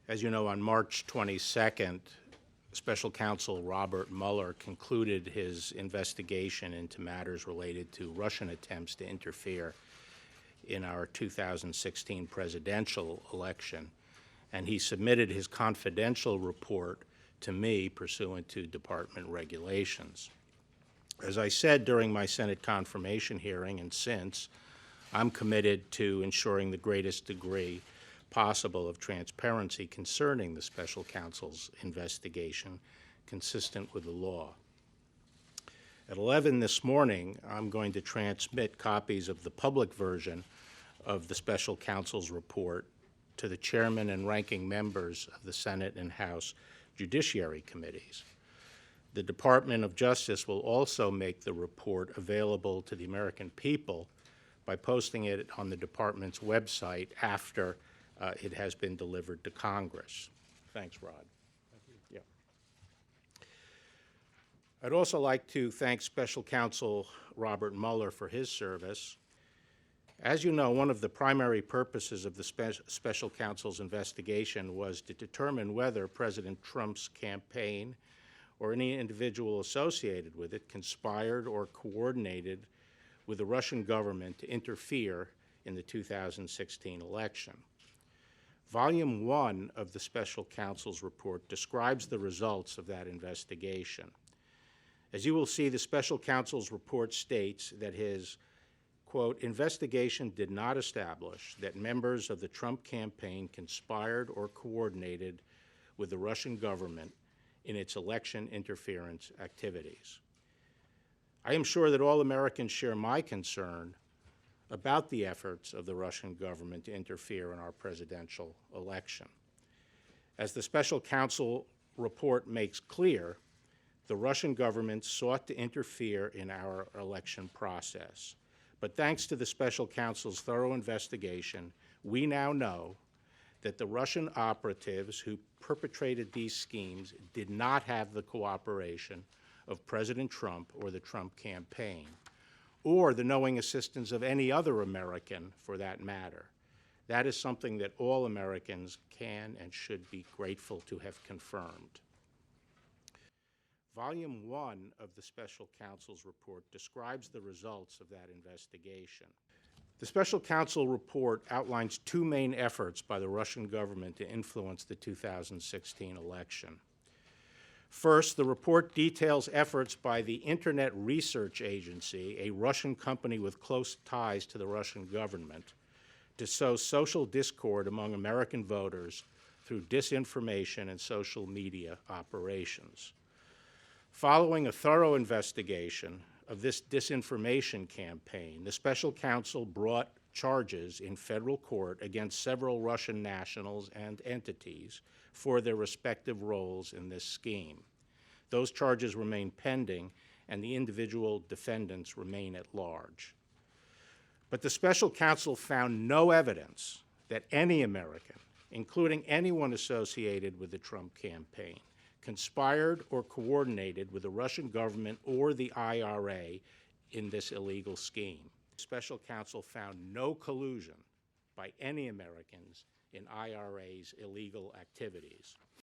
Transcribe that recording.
As you know, on March 22nd, Special Counsel Robert Mueller concluded his investigation into matters related to Russian attempts to interfere in our 2016 presidential election, and he submitted his confidential report to me pursuant to department regulations. As I said during my Senate confirmation hearing and since, I'm committed to ensuring the greatest degree possible of transparency concerning the special counsel's investigation, consistent with the law. At 11 this morning, I'm going to transmit copies of the public version of the special counsel's report to the chairman and ranking members of the Senate and House Judiciary Committees. The Department of Justice will also make the report available to the American people by posting it on the department's website after it has been delivered to Congress. Thanks, Rod. Thank you. Yeah. I'd also like to thank Special Counsel Robert Mueller for his service. As you know, one of the primary purposes of the Special Counsel's investigation was to determine whether President Trump's campaign or any individual associated with it conspired or coordinated with the Russian government to interfere in the 2016 election. Volume 1 of the Special Counsel's report describes the results of that investigation. As you will see, the Special Counsel's report states that his, quote, investigation did not establish that members of the Trump campaign conspired or coordinated with the Russian government in its election interference activities. I am sure that all Americans share my concern about the efforts of the Russian government to interfere in our presidential election. As the Special Counsel report makes clear, the Russian government sought to interfere in our election process. But thanks to the Special Counsel's thorough investigation, we now know that the Russian operatives who perpetrated these schemes did not have the cooperation of President Trump or the Trump campaign, or the knowing assistance of any other American for that matter. That is something that all Americans can and should be grateful to have confirmed. Volume 1 of the Special Counsel's report describes the results of that investigation. The Special Counsel report outlines two main efforts by the Russian government to influence the 2016 election. First, the report details efforts by the Internet Research Agency, a Russian company with close ties to the Russian government, to sow social discord among American voters through disinformation and social media operations. Following a thorough investigation of this disinformation campaign, the Special Counsel brought charges in federal court against several Russian nationals and entities for their respective roles in this scheme. Those charges remain pending, and the individual defendants remain at large. But the Special Counsel found no evidence that any American, including anyone associated with the Trump campaign, conspired or coordinated with the Russian government or the IRA in this illegal scheme. Special Counsel found no collusion by any Americans in IRA's illegal activities.